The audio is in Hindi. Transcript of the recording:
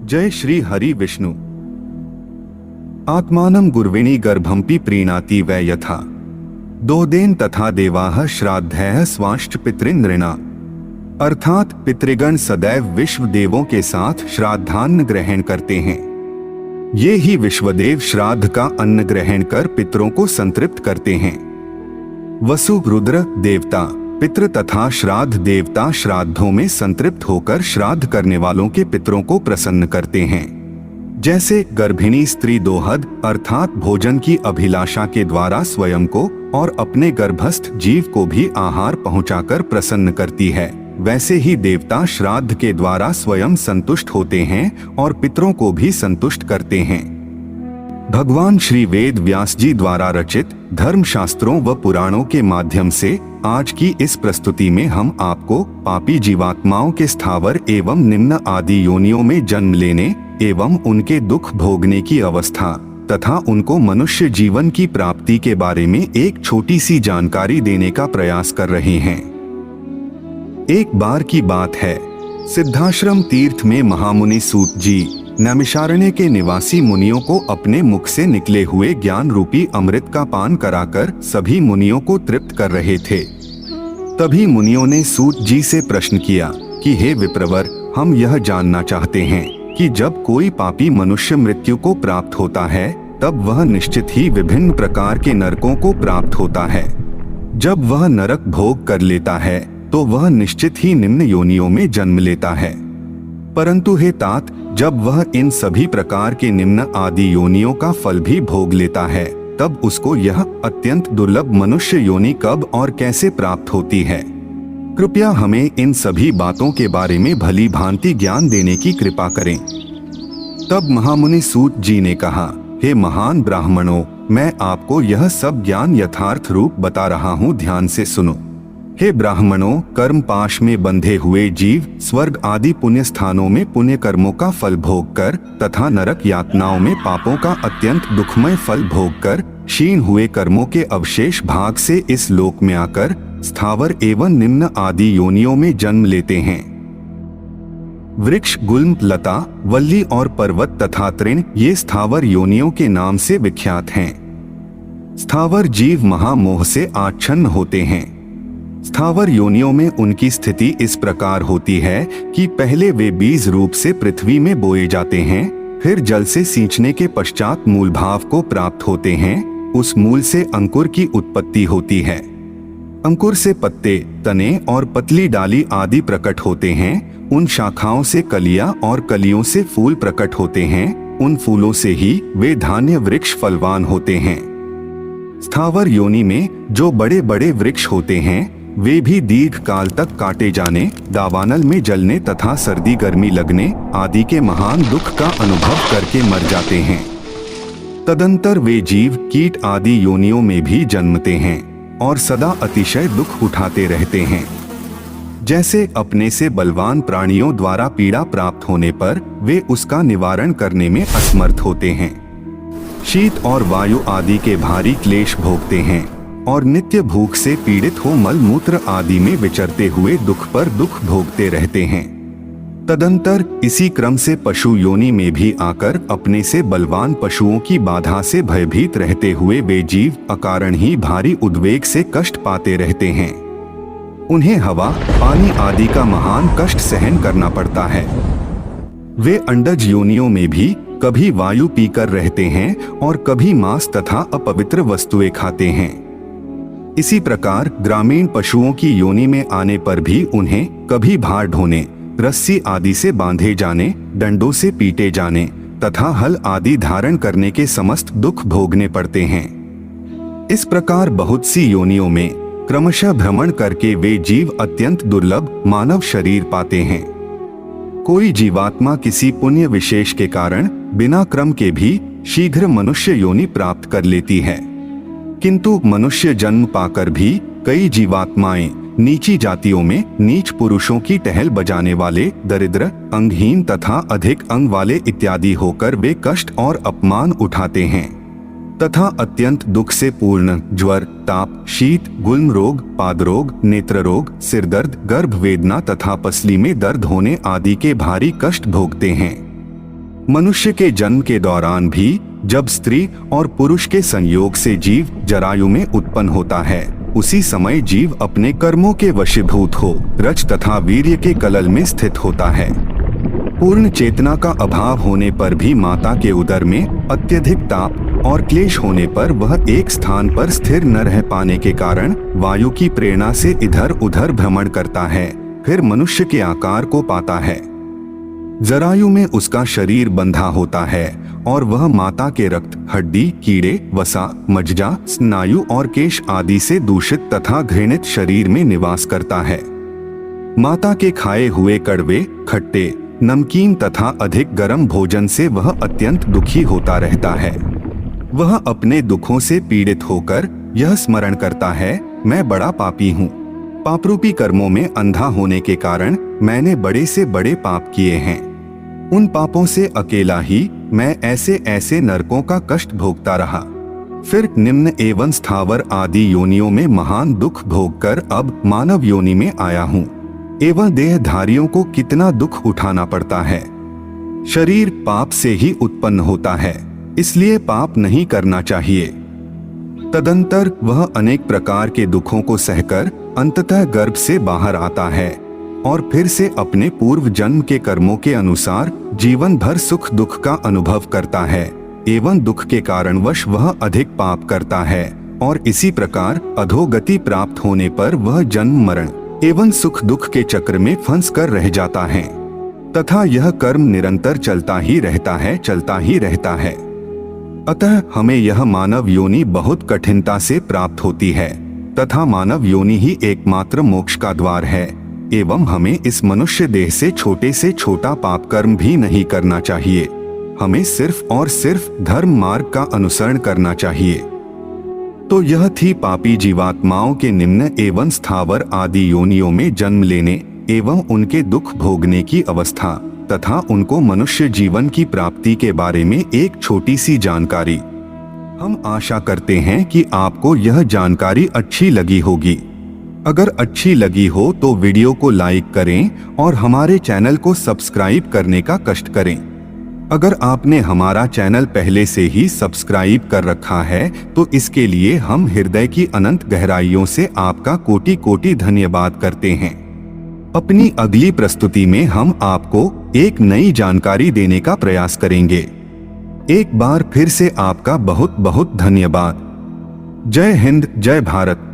जय श्री हरि विष्णु। आत्मानं गुर्विणी गर्भंपि प्रीणाति वै यथा दोदेन तथा देवाः श्राद्धैः स्वांश्च पितृनृणा। अर्थात पितृगण सदैव विश्व देवों के साथ श्राद्धान्न ग्रहण करते हैं। ये ही विश्वदेव श्राद्ध का अन्न ग्रहण कर पितरों को संतृप्त करते हैं। वसु, रुद्र देवता, पितृ तथा श्राद्ध देवता श्राद्धों में संतृप्त होकर श्राद्ध करने वालों के पितरों को प्रसन्न करते हैं। जैसे गर्भिणी स्त्री दोहद अर्थात भोजन की अभिलाषा के द्वारा स्वयं को और अपने गर्भस्थ जीव को भी आहार पहुंचाकर प्रसन्न करती है, वैसे ही देवता श्राद्ध के द्वारा स्वयं संतुष्ट होते हैं और पितरों को भी संतुष्ट करते हैं। भगवान श्री वेद व्यास जी द्वारा रचित धर्म शास्त्रों व पुराणों के माध्यम से आज की इस प्रस्तुति में हम आपको पापी जीवात्माओं के स्थावर एवं निम्न आदि योनियों में जन्म लेने एवं उनके दुख भोगने की अवस्था तथा उनको मनुष्य जीवन की प्राप्ति के बारे में एक छोटी सी जानकारी देने का प्रयास कर रहे हैं। एक बार की बात है, सिद्धाश्रम तीर्थ में महामुनि सूत जी नैमिषारण्य के निवासी मुनियों को अपने मुख से निकले हुए ज्ञान रूपी अमृत का पान कराकर सभी मुनियों को तृप्त कर रहे थे। तभी मुनियों ने सूत जी से प्रश्न किया कि हे विप्रवर, हम यह जानना चाहते हैं कि जब कोई पापी मनुष्य मृत्यु को प्राप्त होता है तब वह निश्चित ही विभिन्न प्रकार के नरकों को प्राप्त होता है। जब वह नरक भोग कर लेता है तो वह निश्चित ही निम्न योनियों में जन्म लेता है। परंतु हे तात, जब वह इन सभी प्रकार के निम्न आदि योनियों का फल भी भोग लेता है तब उसको यह अत्यंत दुर्लभ मनुष्य योनि कब और कैसे प्राप्त होती है? कृपया हमें इन सभी बातों के बारे में भली भांति ज्ञान देने की कृपा करें। तब महामुनि सूत जी ने कहा, हे महान ब्राह्मणों, मैं आपको यह सब ज्ञान यथार्थ रूप बता रहा हूँ, ध्यान से सुनो। हे ब्राह्मणों, कर्म पाश में बंधे हुए जीव स्वर्ग आदि पुण्य स्थानों में पुण्य कर्मों का फल भोग कर तथा नरक यातनाओं में पापों का अत्यंत दुखमय फल भोग कर क्षीण हुए कर्मों के अवशेष भाग से इस लोक में आकर स्थावर एवं निम्न आदि योनियों में जन्म लेते हैं। वृक्ष, गुल्म, लता, वल्ली और पर्वत तथा तृण ये स्थावर योनियों के नाम से विख्यात हैं। स्थावर जीव महामोह से आच्छन्न होते हैं। स्थावर योनियों में उनकी स्थिति इस प्रकार होती है कि पहले वे बीज रूप से पृथ्वी में बोए जाते हैं, फिर जल से सींचने के पश्चात मूल भाव को प्राप्त होते हैं। उस मूल से अंकुर की उत्पत्ति होती है। अंकुर से पत्ते, तने और पतली डाली आदि प्रकट होते हैं। उन शाखाओं से कलियां और कलियों से फूल प्रकट होते हैं। उन फूलों से ही वे धान्य वृक्ष फलवान होते हैं। स्थावर योनि में जो बड़े बड़े वृक्ष होते हैं वे भी दीर्घ काल तक काटे जाने, दावानल में जलने तथा सर्दी गर्मी लगने आदि के महान दुख का अनुभव करके मर जाते हैं। तदंतर वे जीव कीट आदि योनियों में भी जन्मते हैं और सदा अतिशय दुख उठाते रहते हैं। जैसे अपने से बलवान प्राणियों द्वारा पीड़ा प्राप्त होने पर वे उसका निवारण करने में असमर्थ होते हैं। शीत और वायु आदि के भारी क्लेश भोगते हैं और नित्य भूख से पीड़ित हो मल मूत्र आदि में विचरते हुए दुख पर दुख भोगते रहते हैं। तदंतर इसी क्रम से पशु योनि में भी आकर अपने से बलवान पशुओं की बाधा से भयभीत रहते हुए वे जीव अकारण ही भारी उद्वेग से कष्ट पाते रहते हैं। उन्हें हवा, पानी आदि का महान कष्ट सहन करना पड़ता है। वे अंडज योनियों में भी कभी वायु पीकर रहते हैं और कभी मांस तथा अपवित्र वस्तुएं खाते हैं। इसी प्रकार ग्रामीण पशुओं की योनि में आने पर भी उन्हें कभी भार ढोने, रस्सी आदि से बांधे जाने, डंडों से पीटे जाने तथा हल आदि धारण करने के समस्त दुख भोगने पड़ते हैं। इस प्रकार बहुत सी योनियों में क्रमशः भ्रमण करके वे जीव अत्यंत दुर्लभ मानव शरीर पाते हैं। कोई जीवात्मा किसी पुण्य विशेष के कारण बिना क्रम के भी शीघ्र मनुष्य योनि प्राप्त कर लेती है, किंतु मनुष्य जन्म पाकर भी कई जीवात्माएं नीची जातियों में नीच पुरुषों की टहल बजाने वाले, दरिद्र, अंगहीन तथा अधिक अंग वाले इत्यादि होकर वे कष्ट और अपमान उठाते हैं तथा अत्यंत दुख से पूर्ण ज्वर, ताप, शीत, गुल्म रोग, पाद रोग, नेत्र रोग, सिरदर्द, गर्भ वेदना तथा पसली में दर्द होने आदि के भारी कष्ट भोगते हैं। मनुष्य के जन्म के दौरान भी जब स्त्री और पुरुष के संयोग से जीव जरायु में उत्पन्न होता है, उसी समय जीव अपने कर्मों के वशीभूत हो रज तथा वीर्य के कलल में स्थित होता है। पूर्ण चेतना का अभाव होने पर भी माता के उदर में अत्यधिक ताप और क्लेश होने पर वह एक स्थान पर स्थिर न रह पाने के कारण वायु की प्रेरणा से इधर उधर भ्रमण करता है, फिर मनुष्य के आकार को पाता है। जरायु में उसका शरीर बंधा होता है और वह माता के रक्त, हड्डी, कीड़े, वसा, मज्जा, स्नायु और केश आदि से दूषित तथा घृणित शरीर में निवास करता है। माता के खाए हुए कड़वे, खट्टे, नमकीन तथा अधिक गर्म भोजन से वह अत्यंत दुखी होता रहता है। वह अपने दुखों से पीड़ित होकर यह स्मरण करता है, मैं बड़ा पापी हूँ। पापरूपी कर्मों में अंधा होने के कारण मैंने बड़े से बड़े पाप किए हैं। उन पापों से अकेला ही मैं ऐसे ऐसे नरकों का कष्ट भोगता रहा। फिर निम्न एवं स्थावर आदि योनियों में महान दुख भोगकर अब मानव योनि में आया हूँ। एवं देहधारियों को कितना दुख उठाना पड़ता है। शरीर पाप से ही उत्पन्न होता है, इसलिए पाप नहीं करना चाहिए। तदंतर वह अनेक प्रकार के दुखों को सहकर अंततः गर्भ से बाहर आता है और फिर से अपने पूर्व जन्म के कर्मों के अनुसार जीवन भर सुख दुख का अनुभव करता है एवं दुख के कारणवश वह अधिक पाप करता है और इसी प्रकार अधोगति प्राप्त होने पर वह जन्म मरण एवं सुख दुख के चक्र में फंस कर रह जाता है तथा यह कर्म निरंतर चलता ही रहता है। अतः हमें यह मानव योनि बहुत कठिनता से प्राप्त होती है तथा मानव योनि ही एकमात्र मोक्ष का द्वार है एवं हमें इस मनुष्य देह से छोटा पाप कर्म भी नहीं करना चाहिए। हमें सिर्फ और सिर्फ धर्म मार्ग का अनुसरण करना चाहिए। तो यह थी पापी जीवात्माओं के निम्न एवं स्थावर आदि योनियों में जन्म लेने एवं उनके दुख भोगने की अवस्था तथा उनको मनुष्य जीवन की प्राप्ति के बारे में एक छोटी सी जानकारी। हम आशा करते हैं कि आपको यह जानकारी अच्छी लगी होगी। अगर अच्छी लगी हो तो वीडियो को लाइक करें और हमारे चैनल को सब्सक्राइब करने का कष्ट करें। अगर आपने हमारा चैनल पहले से ही सब्सक्राइब कर रखा है तो इसके लिए हम हृदय की अनंत गहराइयों से आपका कोटि कोटि धन्यवाद करते हैं। अपनी अगली प्रस्तुति में हम आपको एक नई जानकारी देने का प्रयास करेंगे। एक बार फिर से आपका बहुत बहुत धन्यवाद। जय हिंद, जय भारत।